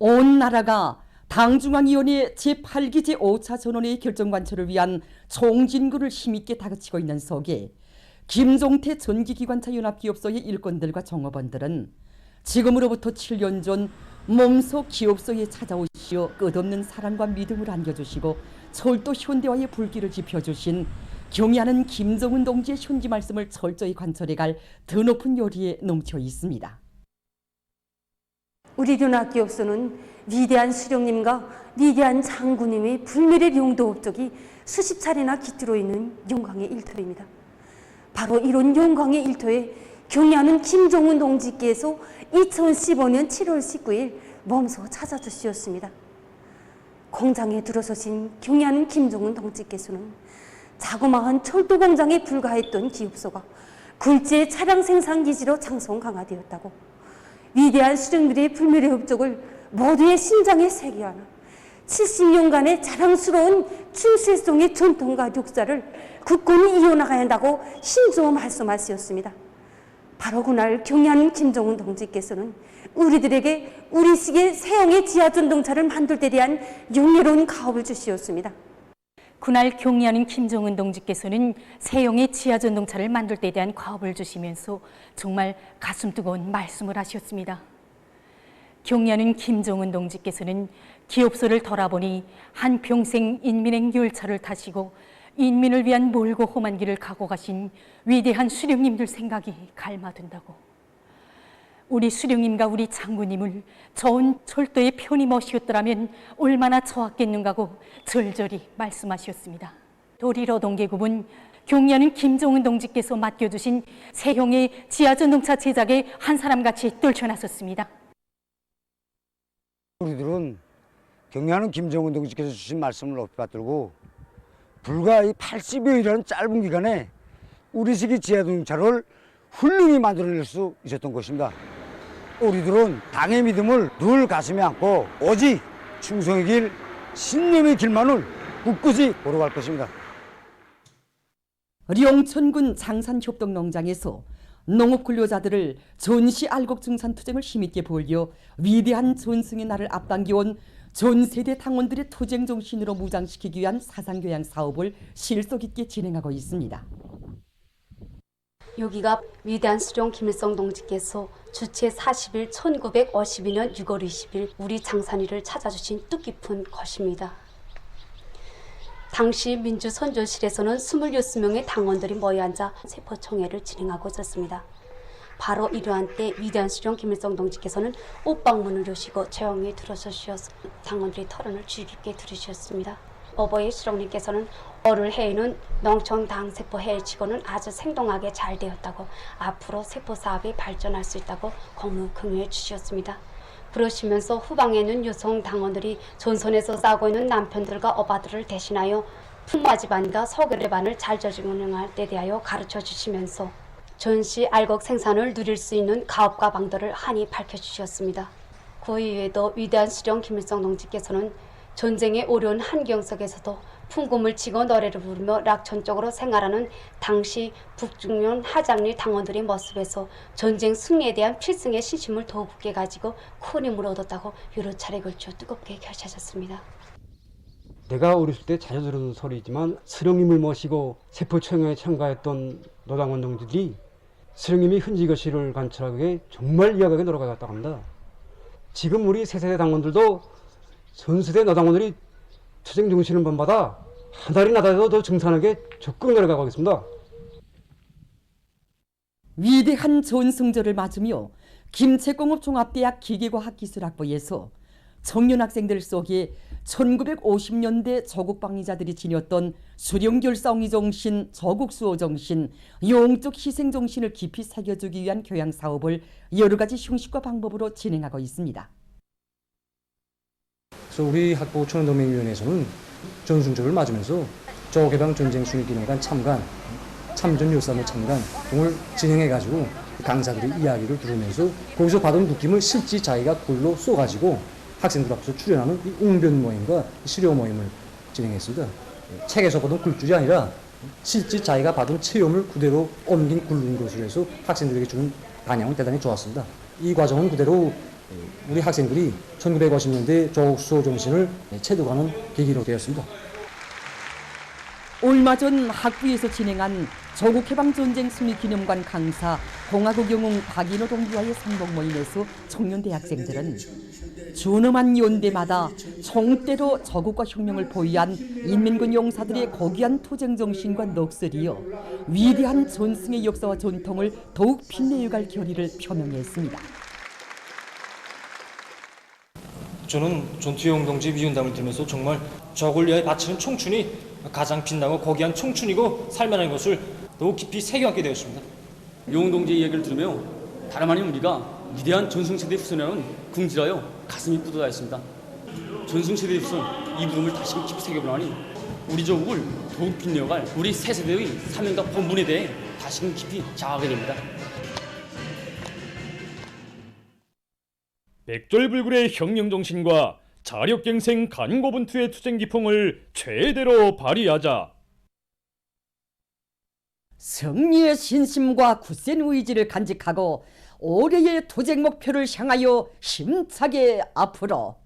온 나라가 당중앙위원회 제8기 제5차 전원회의 결정 관철을 위한 총진구를 힘있게 다그치고 있는 속에 김종태 전기기관차 연합기업소의 일꾼들과 종업원들은 지금으로부터 7년 전 몸소 기업소에 찾아오시어 끝없는 사랑과 믿음을 안겨주시고 철도 현대화의 불길을 지펴주신 경의하는 김정은 동지의 현기 말씀을 철저히 관철해갈 드높은 요리에 넘쳐 있습니다. 우리 연합기업소는 위대한 수령님과 위대한 장군님의 불멸의 용도 업적이 수십 차례나 깃들어 있는 영광의 일터입니다. 바로 이런 영광의 일터에 경의하는 김정은 동지께서 2015년 7월 19일 몸소 찾아주시었습니다. 공장에 들어서신 경의하는 김정은 동지께서는 자그마한 철도 공장에 불과했던 기업소가 굴지의 차량 생산 기지로 장성 강화되었다고, 위대한 수령들의 불멸의 업적을 모두의 심장에 새겨하는 70년간의 자랑스러운 충실성의 전통과 역사를 굳건히 이어나가야 한다고 힘주어 말씀하셨습니다. 바로 그날 경의하는 김정은 동지께서는 우리들에게 우리식의 새형의 지하전동차를 만들 때 대한 영예로운 가업을 주시었습니다. 그날 경의하는 김정은 동지께서는 새형의 지하전동차를 만들 때 대한 과업을 주시면서 정말 가슴 뜨거운 말씀을 하셨습니다. 경의하는 김정은 동지께서는 기업소를 돌아보니 한평생 인민행 열차를 타시고 인민을 위한 멀고 험한 길을 가고 가신 위대한 수령님들 생각이 갈마든다고, 우리 수령님과 우리 장군님을 좋은 철도에 편히 모시었더라면 얼마나 좋았겠는가고 절절히 말씀하셨습니다. 도리로 동계급은 경의하는 김정은 동지께서 맡겨주신 새형의 지하전동차 제작에 한 사람같이 떨쳐나섰습니다. 우리들은 경의하는 김정은 동지께서 주신 말씀을 높이 받들고 불과 이 80여일이라는 짧은 기간에 우리식의 지하전동차를 훌륭히 만들어낼 수 있었던 것입니다. 우리들은 당의 믿음을 늘 가슴에 안고 오직 충성의 길, 신념의 길만을 굳건히 걸어갈 것입니다. 령천군 장산협동농장에서 농업근로자들을 전시 알곡증산투쟁을 힘있게 벌여 위대한 전승의 날을 앞당겨온 전세대 당원들의 투쟁 정신으로 무장시키기 위한 사상교양 사업을 실속 있게 진행하고 있습니다. 여기가 위대한 수령 김일성 동지께서 주체 40일 1952년 6월 20일 우리 장산위를 찾아주신 뜻깊은 것입니다. 당시 민주선조실에서는 26명의 당원들이 모여 앉아 세포총회를 진행하고 있었습니다. 바로 이러한 때 위대한 수령 김일성 동지께서는 옷방문을 여시고 조용히 들어서시어서 당원들의 토론을 주의 깊게 들으셨습니다. 어버이 수령님께서는 오늘 회의는 농촌 당세포 회의치고는 아주 생동하게 잘 되었다고, 앞으로 세포 사업이 발전할 수 있다고 공무 긍휼해 주셨습니다. 그러시면서 후방에는 여성 당원들이 전선에서 싸우고 있는 남편들과 어바들을 대신하여 풍마 집안과 소결의 반을 잘 운영할 때 대하여 가르쳐 주시면서 전시 알곡 생산을 누릴 수 있는 가업과 방도를 한이 밝혀주셨습니다. 그 이외에도 위대한 수령 김일성 동지께서는 전쟁의 어려운 환경 속에서도 풍금을 치고 노래를 부르며 락천적으로 생활하는 당시 북중련 하장리 당원들의 모습에서 전쟁 승리에 대한 필승의 신심을 더욱 굳게 가지고 큰 힘을 얻었다고 여러 차례 걸쳐 뜨겁게 결차하셨습니다. 내가 어렸을 때 자주 들은 소리지만 수령님을 모시고 세포총회에 참가했던 노당원 동지들이 수령님이 흔지거시를 관철하기 위해 정말 이야기하게 노력하였다고 합니다. 지금 우리 세세대 당원들도 전세대 노당원들이 투쟁 정신을 본받아 한 달이 나더라도 더 정산하게 적극 노력하고 있습니다. 위대한 전승절을 맞으며 김책공업종합대학 기계과학기술학부에서 청년 학생들 속에 1950년대 조국방위자들이 지녔던 수령결사옹이 정신, 조국수호 정신, 영적 희생 정신을 깊이 새겨주기 위한 교양 사업을 여러 가지 형식과 방법으로 진행하고 있습니다. 그래서 우리 학부 청년동맹위원회에서는 전승절을 맞으면서 조개방 전쟁 순위기념관 참관, 참전 열사모 참관 등을 진행해가지고 강사들의 이야기를 들으면서 거기서 받은 느낌을 실제 자기가 글로 써가지고 학생들 앞에서 출연하는 이 웅변 모임과 수료 모임을 진행했습니다. 책에서 보던 글줄이 아니라 실제 자기가 받은 체험을 그대로 옮긴 글인 것으로 해서 학생들에게 주는 반향은 대단히 좋았습니다. 이 과정은 그대로 우리 학생들이 1950년대 조국 수호 정신을 체득하는 계기로 되었습니다. 얼마 전 학부에서 진행한 조국해방전쟁 승리기념관 강사 공화국 영웅 박인호 동지와의 상봉 모임에서 청년 대학생들은 준엄한 연대마다 총대로 조국과 혁명을 보위한 인민군 용사들의 고귀한 투쟁 정신과 넋을이어 위대한 전승의 역사와 전통을 더욱 빛내어갈 결의를 표명했습니다. 저는 전투영 동지 위훈담을 들으면서 정말 적을 위하여 바치는 청춘이 가장 빛나고 고귀한 청춘이고 살만한 것을 더욱 깊이 새겨안게 되었습니다. 영웅 동지의 이야기를 들으며 다름 아닌 우리가 위대한 전승세대 후손이라는 궁지라여 가슴이 뿌듯하였습니다. 전승세대 후손 이 부름을 다시금 깊이 새겨보라니 우리 조국을 더욱 빛내어갈 우리 새 세대의 사명과 본분에 대해 다시금 깊이 자각하게 됩니다. 백졸불굴의 혁명정신과 자력갱생 간고분투의 투쟁기풍을 최대로 발휘하자. 승리의 신심과 굳센 의지를 간직하고 올해의 투쟁 목표를 향하여 힘차게 앞으로.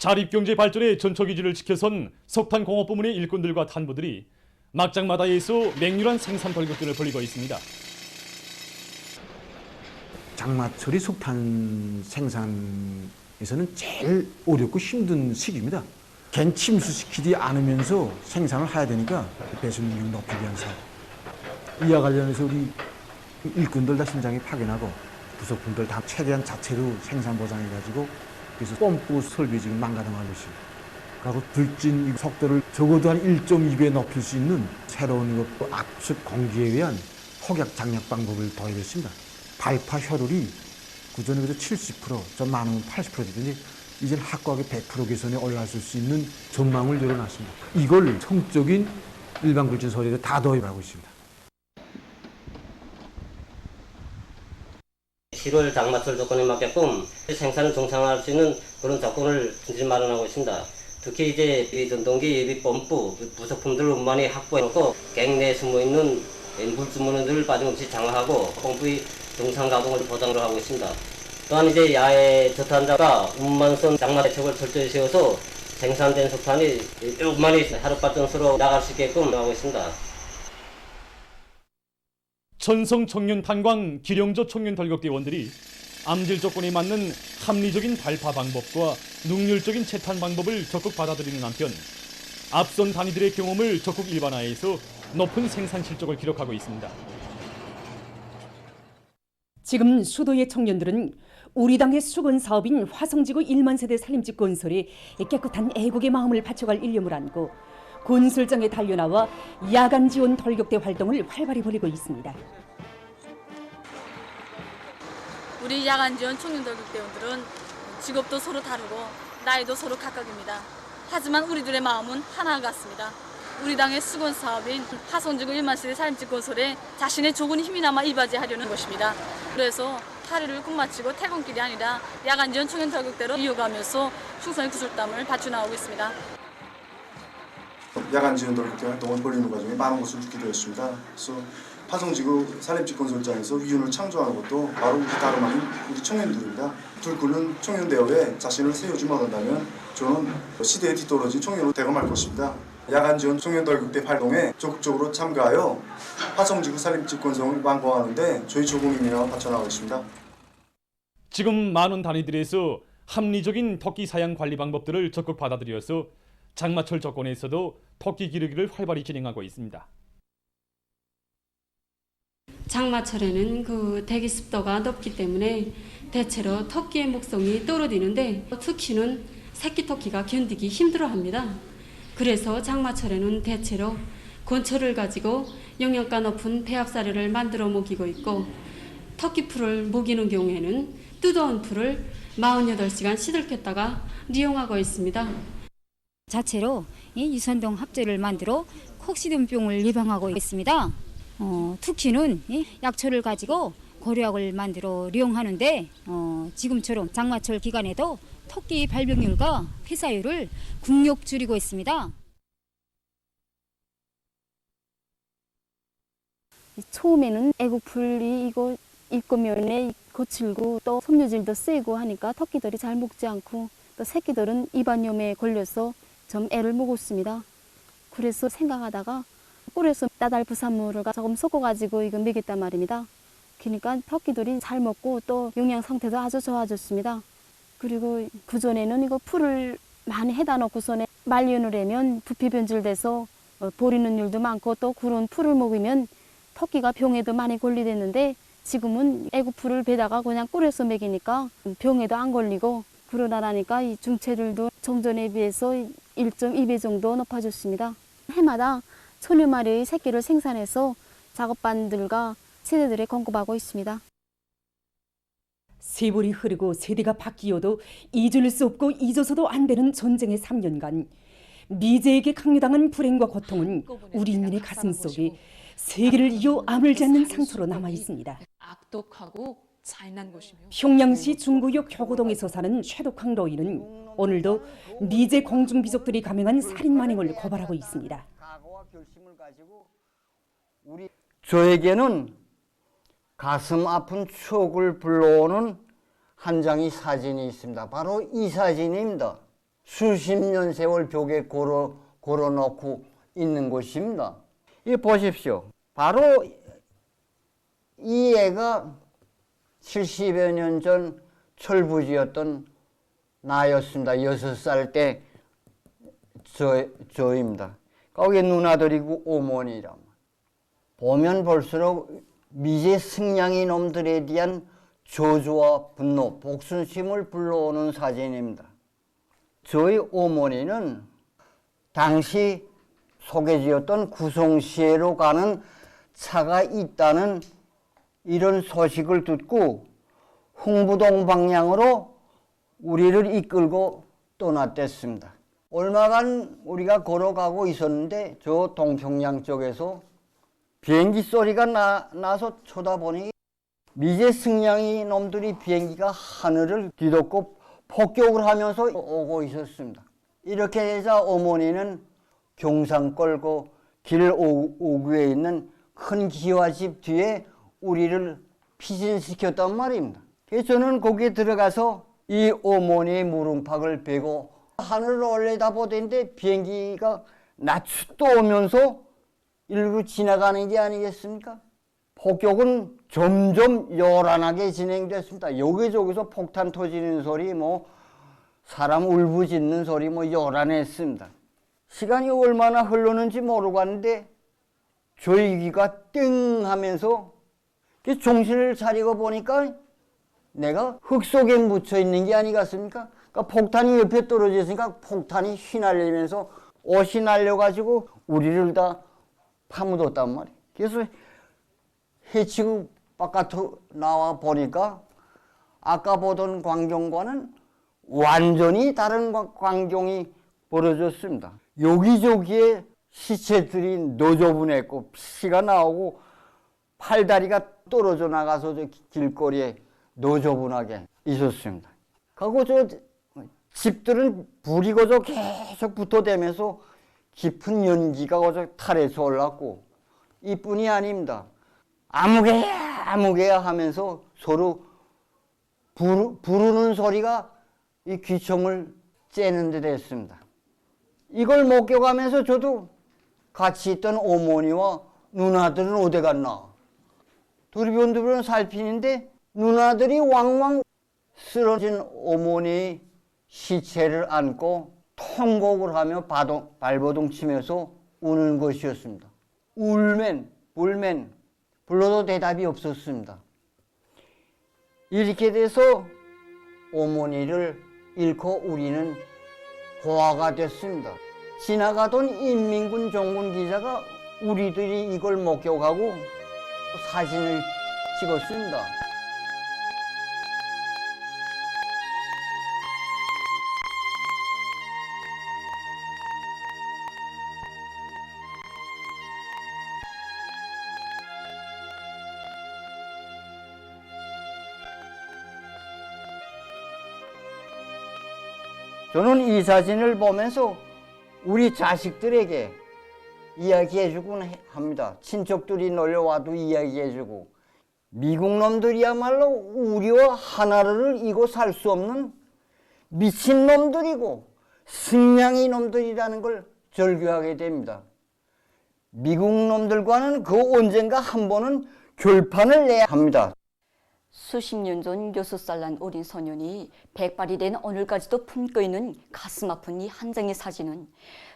자립경제 발전의 전초기지를 지켜선 석탄공업부문의 일꾼들과 탄부들이 막장마다에서 맹렬한 생산 돌격전을 벌이고 있습니다. 장마철이 석탄 생산에서는 제일 어렵고 힘든 시기입니다. 갠 침수시키지 않으면서 생산을 해야 되니까 배수 능력 높이기 위한 사업. 이와 관련해서 우리 일꾼들 다 현장에 파견하고 부속품들 다 최대한 자체로 생산 보장해가지고 그래서 펌프 설비 지금 망가져가고 있습니다. 그리고 불진 속도를 적어도 한 1.2배 높일 수 있는 새로운 압축 공기에 의한 폭약 장력 방법을 도입했습니다. 발파 효율이 그전에 그래서 70%, 좀 많으면 80%든지 이제는 확고하게 100% 개선에 올라갈 수 있는 전망을 내려놨습니다. 이걸 성적인 일반 불진 소리에 다 도입하고 있습니다. 7월 장마철 조건에 맞게끔 생산을 정상화할 수 있는 그런 조건을 마련하고 있습니다. 특히 이제 이 전동기 예비 펌프 부속품들을 많이 확보해놓고 갱내에 숨어있는 물주머니들을 빠짐없이 장화하고 펌프의 정상 가동을 보장을 하고 있습니다. 또한 이제 야외 저탄자가 운만선 장마 대책을 철저히 세워서 생산된 석탄이 쭉 많이 하루발전소로 나갈 수 있게끔 하고 있습니다. 천성 청년 탄광 기령조 청년 돌격대원들이 암질 조건에 맞는 합리적인 발파 방법과 능률적인 채탄 방법을 적극 받아들이는 한편 앞선 단위들의 경험을 적극 일반화해서 높은 생산 실적을 기록하고 있습니다. 지금 수도의 청년들은 우리 당의 수건 사업인 화성지구 1만 세대 살림집 건설에 깨끗한 애국의 마음을 바쳐갈 일념을 안고 건설장에 달려나와 야간 지원 돌격대 활동을 활발히 벌이고 있습니다. 우리 야간 지원 청년 돌격대원들은 직업도 서로 다르고 나이도 서로 각각입니다. 하지만 우리들의 마음은 하나 같습니다. 우리 당의 수건 사업인 화성지구 1만 세대 살림집 건설에 자신의 조금 힘이나마 이바지하려는 것입니다. 그래서 하루를 끝마치고 퇴근길이 아니라 야간 지원 청년 돌격대로 이어가면서 충성의 구슬땀을 바쳐나오고 있습니다. 야간 지원 돌격대 활동을 벌이는 과정에 많은 것을 듣게 되었습니다. 그래서 화성지구 산림집 건설장에서 위훈을 창조하는 것도 바로 우리 다름 아닌 우리 청년들입니다. 둘구는 청년대회에 자신을 세우지 못한다면 저는 시대에 뒤떨어진 청년으로 대감할 것입니다. 야간 지원 청년 돌격대 활동에 적극적으로 참가하여 화성지구 산림집 건설을 완공하는데 저희 조국민이와 바쳐나가겠습니다. 지금 많은 단위들에서 합리적인 토끼 사양 관리 방법들을 적극 받아들여서 장마철 조건에서도 토끼 기르기를 활발히 진행하고 있습니다. 장마철에는 그 대기 습도가 높기 때문에 대체로 토끼의 목성이 떨어지는데 특히는 새끼 토끼가 견디기 힘들어합니다. 그래서 장마철에는 대체로 곤초를 가지고 영양가 높은 배합사료를 만들어 먹이고 있고 토끼 풀을 먹이는 경우에는 뜨거운 풀을 48시간 시들켰다가 이용하고 있습니다. 자체로 이 유선동 합제를 만들어 콕시디움병을 예방하고 있습니다. 특히는 약초를 가지고 고려약을 만들어 이용하는데 지금처럼 장마철 기간에도 토끼 발병률과 폐사율을 극력 줄이고 있습니다. 처음에는 애국풀이 이거 입고면에 거칠고 또 섬유질도 세고 하니까 토끼들이 잘 먹지 않고 또 새끼들은 입안염에 걸려서 좀 애를 먹었습니다. 그래서 생각하다가 꿀에서 나달부산물을 조금 섞어가지고 이거 먹였단 말입니다. 그러니까 토끼들이 잘 먹고 또 영양 상태도 아주 좋아졌습니다. 그리고 그전에는 이거 풀을 많이 해다 놓고서는 말년을 하면 부피 변질돼서 버리는 일도 많고 또 그런 풀을 먹으면 토끼가 병에도 많이 걸리댔는데 지금은 애국풀을 베다가 그냥 꿀에서 먹이니까 병에도 안 걸리고 그러다라니까 이 중체율도 정전에 비해서 1.2배 정도 높아졌습니다. 해마다 1000여 마리의 새끼를 생산해서 작업반들과 세대들에 공급하고 있습니다. 세월이 흐르고 세대가 바뀌어도 잊을 수 없고 잊어서도 안 되는 전쟁의 3년간 미제에게 강요당한 불행과 고통은 우리 인민의 가슴 속에 세계를 이어 아물지 않는 상처로 남아 있습니다. 악독하고 잔인한 곳이며 평양시 중구역 교고동에서 사는 쇠독항 노인은 오늘도 미제 공중비족들이 감행한 살인 만행을 고발하고 있습니다. 저에게는 가슴 아픈 추억을 불러오는 한 장의 사진이 있습니다. 바로 이 사진입니다. 수십 년 세월 벽에 걸어놓고 있는 곳입니다. 이 보십시오. 바로 이 애가 70여 년 전 철부지였던 나였습니다. 6살 때 저입니다. 거기에 누나들이고 어머니라. 보면 볼수록 미제 승냥이 놈들에 대한 저주와 분노, 복순심을 불러오는 사진입니다. 저희 어머니는 당시 소개지었던 구성시에로 가는 차가 있다는 이런 소식을 듣고 흥부동 방향으로 우리를 이끌고 떠났댔습니다. 얼마간 우리가 걸어가고 있었는데 저 동평양 쪽에서 비행기 소리가 나서 쳐다보니 미제 승냥이 놈들이 비행기가 하늘을 뒤덮고 폭격을 하면서 오고 있었습니다. 이렇게 해서 어머니는 경상 끌고 길 오구에 있는 큰 기와집 뒤에 우리를 피신시켰단 말입니다. 그래서 저는 거기에 들어가서 이 어머니의 무릎팍을 베고 하늘을 올려다보는데 비행기가 낮추도 오면서 일부 지나가는 게 아니겠습니까? 폭격은 점점 요란하게 진행됐습니다. 여기저기서 폭탄 터지는 소리, 사람 울부짖는 소리, 요란했습니다. 시간이 얼마나 흘렀는지 모르고 왔는데 저희 귀가 띵 하면서 정신을 차리고 보니까 내가 흙 속에 묻혀 있는 게 아니겠습니까? 그러니까 폭탄이 옆에 떨어져 있으니까 폭탄이 휘날리면서 옷이 날려가지고 우리를 다 파묻었단 말이에요. 그래서 해치고 바깥으로 나와 보니까 아까 보던 광경과는 완전히 다른 광경이 벌어졌습니다. 여기저기에 시체들이 너저분했고 피가 나오고 팔다리가 떨어져 나가서 저 길거리에 너저분하게 있었습니다. 그리고 저 집들은 불이 거저 계속 붙어대면서 깊은 연기가 거저 탈에서 올랐고 이뿐이 아닙니다. 아무개야 하면서 서로 부르는 소리가 이 귀청을 째는 데 됐습니다. 이걸 목격하면서 저도 같이 있던 어머니와 누나들은 어디 갔나 두리번두리번 살피는데 누나들이 왕왕 쓰러진 어머니의 시체를 안고 통곡을 하며 발버둥 치면서 우는 것이었습니다. 울면 불러도 대답이 없었습니다. 이렇게 돼서 어머니를 잃고 우리는 고아가 됐습니다. 지나가던 인민군 종군 기자가 우리들이 이걸 목격하고 사진을 찍었습니다. 저는 이 사진을 보면서 우리 자식들에게 이야기해주곤 합니다. 친척들이 놀려와도 이야기해주고, 미국 놈들이야말로 우리와 하나를 이고 살 수 없는 미친 놈들이고 승냥이 놈들이라는 걸 절규하게 됩니다. 미국 놈들과는 그 언젠가 한 번은 결판을 내야 합니다. 수십 년 전 6살 난 어린 소년이 백발이 된 오늘까지도 품고 있는 가슴 아픈 이 한 장의 사진은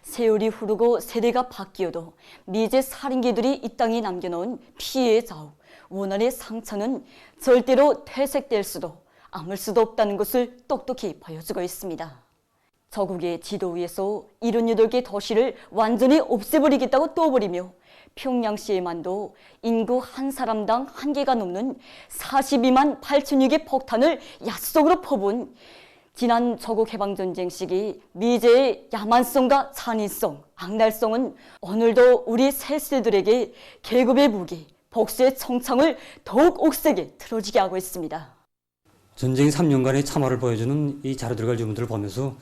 세월이 흐르고 세대가 바뀌어도 미제 살인귀들이 이 땅에 남겨놓은 피해의 자욱, 원한의 상처는 절대로 퇴색될 수도 아물 수도 없다는 것을 똑똑히 보여주고 있습니다. 저국의 지도 위에서 78개 도시를 완전히 없애버리겠다고 떠버리며 평양시에만도 인구 한 사람당 1개가 넘는 42만 8천여 개 폭탄을 야수적으로 퍼부은 지난 조국 해방전쟁 시기 미제의 야만성과 잔인성, 악랄성은 오늘도 우리 새 세대들에게 계급의 무기, 복수의 청창을 더욱 억세게 틀어지게 하고 있습니다. 전쟁 3년간의 참화를 보여주는 이 자료들과 유물들을 보면서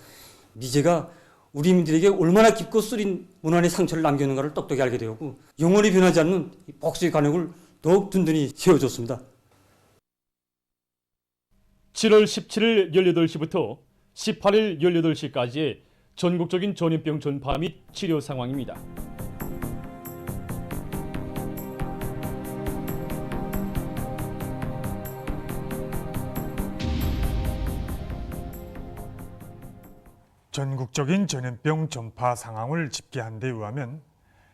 미제가 우리 민들에게 얼마나 깊고 쓰린 원한의 상처를 남기는가를 똑똑히 알게 되었고, 영원히 변하지 않는 복수의 간역을 더욱 든든히 세워줬습니다. 7월 17일 18시부터 18일 18시까지의 전국적인 전염병 전파 및 치료 상황입니다. 전국적인 전염병 전파 상황을 집계한 데 의하면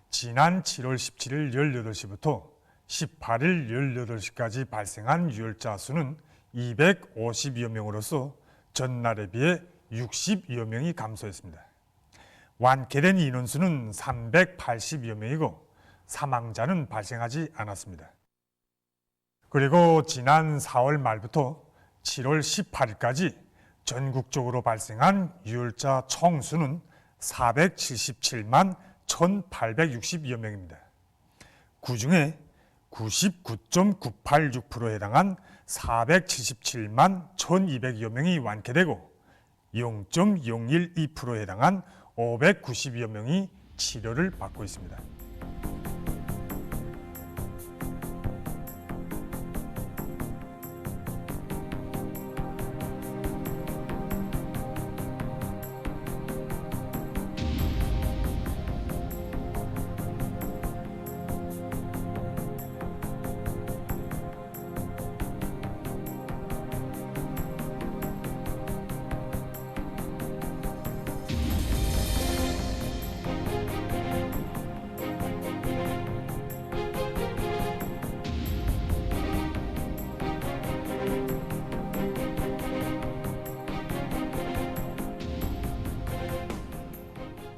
지난 7월 17일 18시부터 18일 18시까지 발생한 유혈자 수는 252여 명으로서 전날에 비해 60여 명이 감소했습니다. 완쾌된 인원수는 380여 명이고 사망자는 발생하지 않았습니다. 그리고 지난 4월 말부터 7월 18일까지 전국적으로 발생한 유혈자 총수는 477만 1,862여 명입니다. 그중에 99.986%에 해당한 477만 1,200여 명이 완쾌되고 0.012%에 해당한 592여 명이 치료를 받고 있습니다.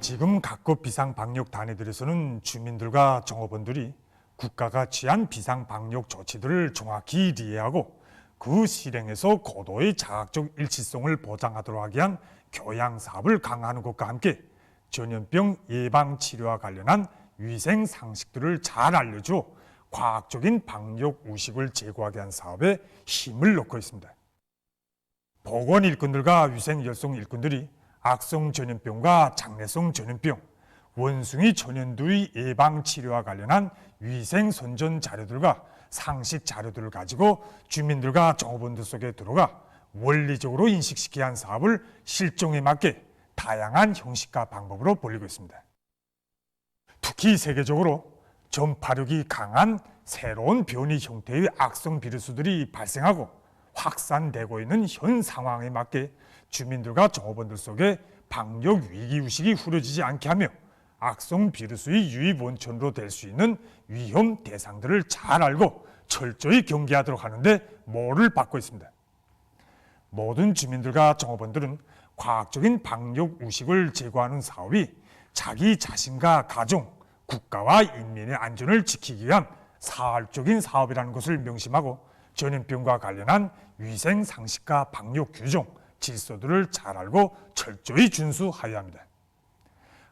지금 각급 비상방역 단위들에서는 주민들과 종업원들이 국가가 취한 비상방역 조치들을 정확히 이해하고 그 실행에서 고도의 자학적 일치성을 보장하도록 하기 위한 교양 사업을 강화하는 것과 함께 전염병 예방 치료와 관련한 위생 상식들을 잘 알려주어 과학적인 방역 의식을 제고하게 한 사업에 힘을 넣고 있습니다. 보건 일꾼들과 위생 열성 일꾼들이 악성 전염병과 장내성 전염병, 원숭이 전염두의 예방 치료와 관련한 위생 선전 자료들과 상식 자료들을 가지고 주민들과 종업원들 속에 들어가 원리적으로 인식시키게 한 사업을 실정에 맞게 다양한 형식과 방법으로 벌이고 있습니다. 특히 세계적으로 전파력이 강한 새로운 변이 형태의 악성 비루스들이 발생하고 확산되고 있는 현 상황에 맞게 주민들과 종업원들 속에 방역 위기의식이 흐려지지 않게 하며 악성 비루스의 유입 원천으로 될 수 있는 위험 대상들을 잘 알고 철저히 경계하도록 하는데 모를 받고 있습니다. 모든 주민들과 종업원들은 과학적인 방역 의식을 제고하는 사업이 자기 자신과 가정, 국가와 인민의 안전을 지키기 위한 사활적인 사업이라는 것을 명심하고 전염병과 관련한 위생 상식과 방역 규정, 질서들을 잘 알고 철저히 준수하여야 합니다.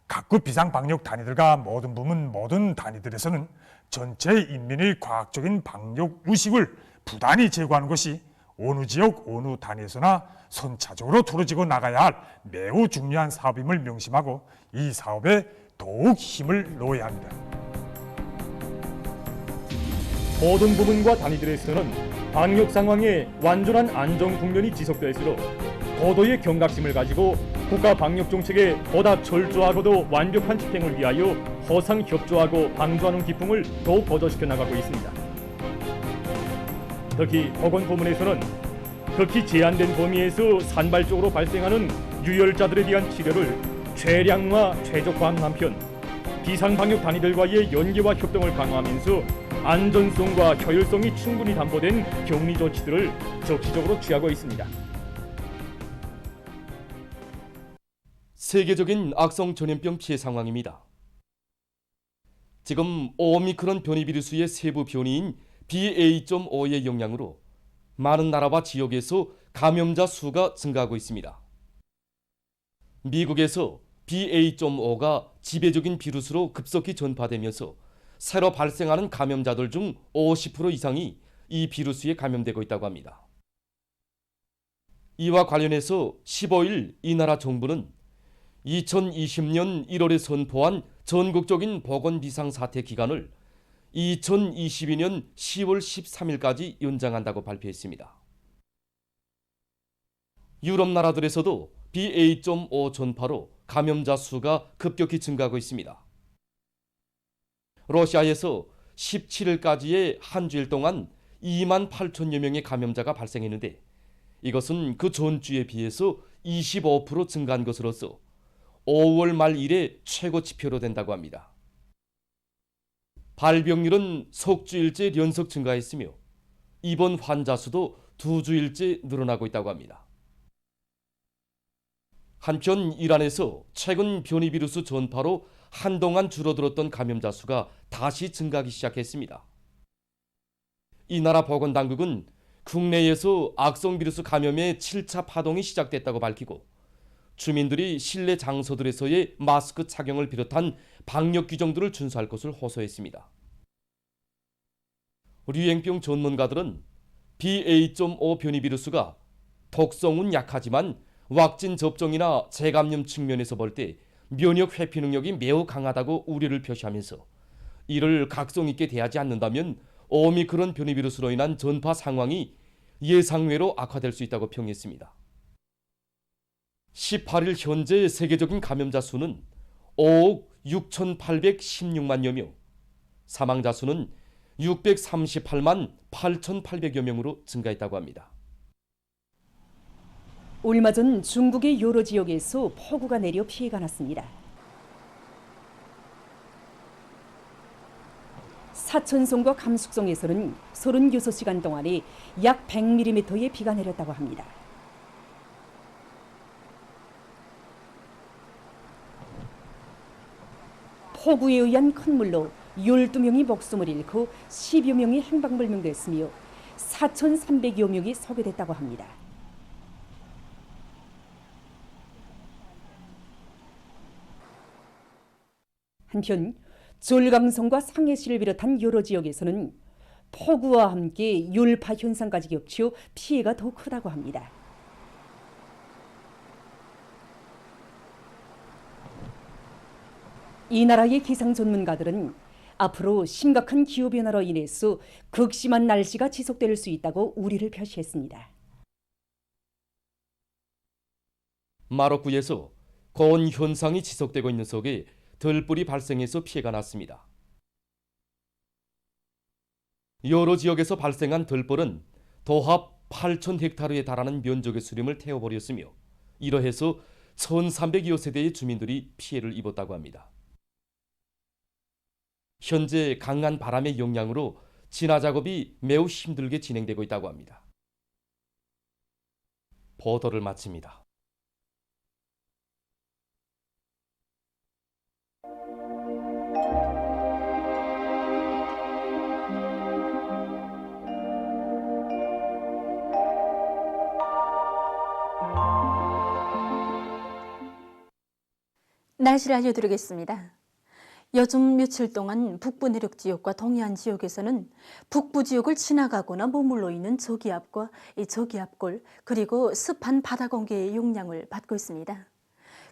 각급 비상방역 단위들과 모든 부문, 모든 단위들에서는 전체 인민의 과학적인 방역 의식을 부단히 제고하는 것이 어느 지역 어느 단에서나 선차적으로 두루지고 나가야 할 매우 중요한 사업임을 명심하고 이 사업에 더욱 힘을 넣어야 합니다. 모든 부문과 단위들에서는 방역 상황에 완전한 안정 국면이 지속될수록 고도의 경각심을 가지고 국가 방역 정책에 보다 철저하고도 완벽한 집행을 위하여 허상 협조하고 방조하는 기풍을 더욱 거저시켜 나가고 있습니다. 특히 보건 부문에서는 극히 제한된 범위에서 산발적으로 발생하는 유혈자들에 대한 치료를 최량화, 최적화하는 한편 비상방역 단위들과의 연계와 협동을 강화하면서 안전성과 효율성이 충분히 담보된 격리 조치들을 적시적으로 취하고 있습니다. 세계적인 악성 전염병 피해 상황입니다. 지금 오미크론 변이 비루스의 세부 변이인 BA.5의 영향으로 많은 나라와 지역에서 감염자 수가 증가하고 있습니다. 미국에서 BA.5가 지배적인 비루스로 급속히 전파되면서 새로 발생하는 감염자들 중 50% 이상이 이 비루스에 감염되고 있다고 합니다. 이와 관련해서 15일 이 나라 정부는 2020년 1월에 선포한 전국적인 보건 비상사태 기간을 2022년 10월 13일까지 연장한다고 발표했습니다. 유럽 나라들에서도 BA.5 전파로 감염자 수가 급격히 증가하고 있습니다. 러시아에서 17일까지의 한 주일 동안 2만 8천여 명의 감염자가 발생했는데 이것은 그 전주에 비해서 25% 증가한 것으로서 5월 말 이래 최고 지표로 된다고 합니다. 발병률은 석주일째 연속 증가했으며 입원 환자 수도 2주일째 늘어나고 있다고 합니다. 한편 이란에서 최근 변이 비루스 전파로 한동안 줄어들었던 감염자 수가 다시 증가하기 시작했습니다. 이 나라 보건당국은 국내에서 악성 비루스 감염의 7차 파동이 시작됐다고 밝히고 주민들이 실내 장소들에서의 마스크 착용을 비롯한 방역 규정들을 준수할 것을 호소했습니다. 유행병 전문가들은 BA.5 변이 비루스가 독성은 약하지만 왁신 접종이나 재감염 측면에서 볼 때 면역 회피 능력이 매우 강하다고 우려를 표시하면서 이를 각성 있게 대하지 않는다면 오미크론 변이 비루스로 인한 전파 상황이 예상외로 악화될 수 있다고 평했습니다. 18일 현재 세계적인 감염자 수는 5억 6,816만여 명, 사망자 수는 638만 8,800여 명으로 증가했다고 합니다. 얼마 전 중국의 여러 지역에서 폭우가 내려 피해가 났습니다. 사천성과 감숙성에서는 36시간 동안에 약 100mm의 비가 내렸다고 합니다. 폭우에 의한 큰 물로 12명이 목숨을 잃고 10여 명이 행방불명됐으며 4,300여 명이 소개됐다고 합니다. 한편 졸강성과 상해시를 비롯한 여러 지역에서는 폭우와 함께 열파 현상까지 겹쳐 피해가 더 크다고 합니다. 이 나라의 기상 전문가들은 앞으로 심각한 기후변화로 인해서 극심한 날씨가 지속될 수 있다고 우려를 표시했습니다. 마로크에서 고온 현상이 지속되고 있는 속에 들불이 발생해서 피해가 났습니다. 여러 지역에서 발생한 들불은 도합 8,000헥타르에 달하는 면적의 수림을 태워버렸으며 이러해서 1,300여 세대의 주민들이 피해를 입었다고 합니다. 현재 강한 바람의 영향으로 진화 작업이 매우 힘들게 진행되고 있다고 합니다. 보도를 마칩니다. 날씨를 알려드리겠습니다. 요즘 며칠 동안 북부 내륙 지역과 동해안 지역에서는 북부 지역을 지나가거나 머물러 있는 저기압과 이 저기압골 그리고 습한 바다 공기의 영향을 받고 있습니다.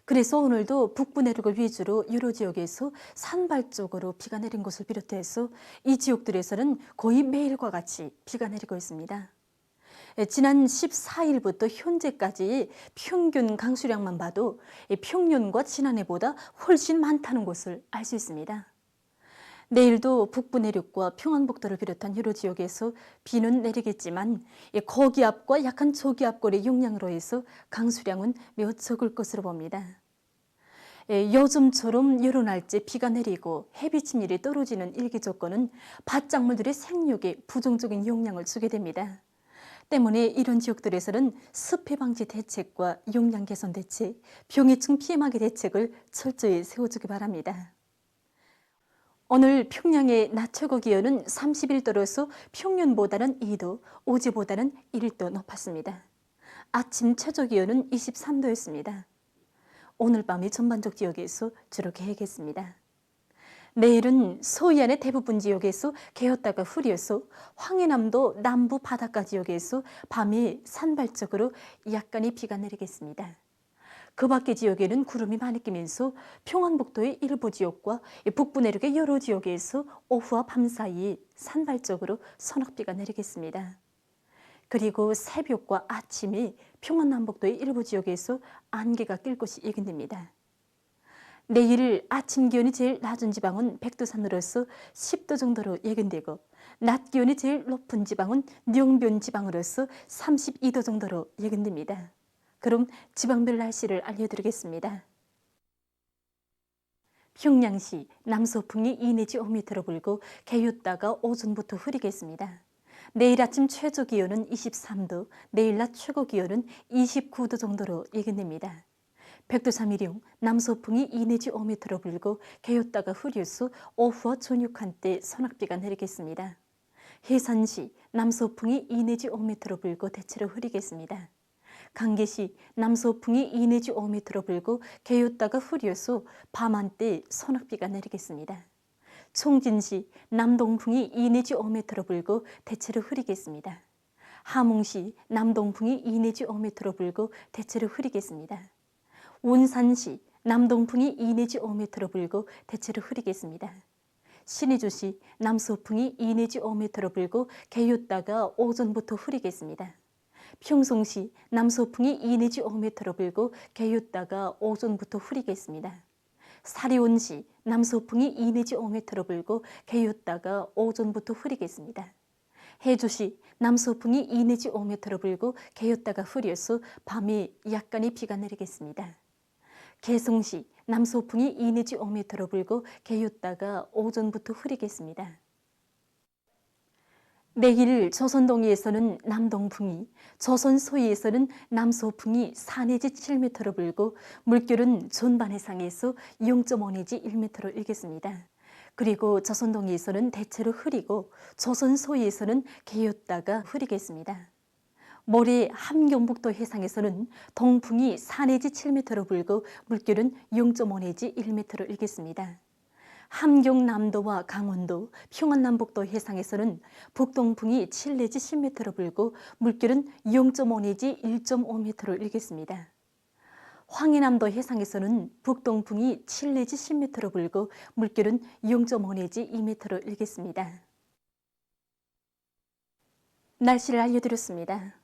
그래서 오늘도 북부 내륙을 위주로 여러 지역에서 산발적으로 비가 내린 것을 비롯해서 이 지역들에서는 거의 매일과 같이 비가 내리고 있습니다. 지난 14일부터 현재까지 평균 강수량만 봐도 평년과 지난해보다 훨씬 많다는 것을 알 수 있습니다. 내일도 북부 내륙과 평안북도를 비롯한 여러 지역에서 비는 내리겠지만 거기압과 약한 저기압골의 영향으로 해서 강수량은 매우 적을 것으로 봅니다. 요즘처럼 여러 날째 비가 내리고 햇비침일이 떨어지는 일기 조건은 밭작물들의 생육에 부정적인 영향을 주게 됩니다. 때문에 이런 지역들에서는 습해 방지 대책과 용량 개선 대책, 병해충 피해막이 대책을 철저히 세워주기 바랍니다. 오늘 평양의 낮 최고 기온은 31도로서 평년보다는 2도, 어제보다는 1도 높았습니다. 아침 최저 기온은 23도였습니다. 오늘 밤이 전반적 지역에서 주로 개겠습니다. 내일은 서해안의 대부분 지역에서 개었다가 흐려서 황해남도 남부 바닷가 지역에서 밤에 산발적으로 약간의 비가 내리겠습니다. 그 밖의 지역에는 구름이 많이 끼면서 평안북도의 일부 지역과 북부 내륙의 여러 지역에서 오후와 밤 사이 산발적으로 소낙비가 내리겠습니다. 그리고 새벽과 아침에 평안남북도의 일부 지역에서 안개가 낄 것이 예견됩니다. 내일 아침 기온이 제일 낮은 지방은 백두산으로서 10도 정도로 예견되고 낮 기온이 제일 높은 지방은 영변 지방으로서 32도 정도로 예견됩니다. 그럼 지방별 날씨를 알려드리겠습니다. 평양시 남서풍이 2 내지 5m로 불고 개였다가 오전부터 흐리겠습니다. 내일 아침 최저 기온은 23도, 내일 낮 최고 기온은 29도 정도로 예견됩니다. 백두산 미령 남서풍이 2 내지 5m로 불고 개였다가 흐려서 오후와 저녁 한때 소낙비가 내리겠습니다. 해산시 남서풍이 2 내지 5m로 불고 대체로 흐리겠습니다. 강계시 남서풍이 2 내지 5m로 불고 개였다가 흐려서 밤 한때 소낙비가 내리겠습니다. 총진시 남동풍이 2 내지 5m로 불고 대체로 흐리겠습니다. 함흥시 남동풍이 2 내지 5m로 불고 대체로 흐리겠습니다. 온산시 남동풍이 2 내지 5m로 불고 대체로 흐리겠습니다. 신의주시 남서풍이 2 내지 5m로 불고 개였다가 오전부터 흐리겠습니다. 평송시 남서풍이 2 내지 5m로 불고 개였다가 오전부터 흐리겠습니다. 사리온시 남서풍이 2 내지 5m로 불고 개였다가 오전부터 흐리겠습니다. 해주시 남서풍이 2 내지 5m로 불고 개였다가 흐려서 밤에 약간의 비가 내리겠습니다. 개성시 남서풍이 2 내지 5m로 불고 개였다가 오전부터 흐리겠습니다. 내일 조선 동해에서는 남동풍이, 조선 서해에서는 남서풍이 4 내지 7m로 불고 물결은 전반 해상에서 0.5 내지 1m로 일겠습니다. 그리고 조선 동해에서는 대체로 흐리고 조선 서해에서는 개였다가 흐리겠습니다. 모레 함경북도 해상에서는 동풍이 4 내지 7m로 불고 물결은 0.5 내지 1m로 일겠습니다. 함경남도와 강원도, 평안남북도 해상에서는 북동풍이 7 내지 10m로 불고 물결은 0.5 내지 1.5m로 일겠습니다. 황해남도 해상에서는 북동풍이 7 내지 10m로 불고 물결은 0.5 내지 2m로 일겠습니다. 날씨를 알려드렸습니다.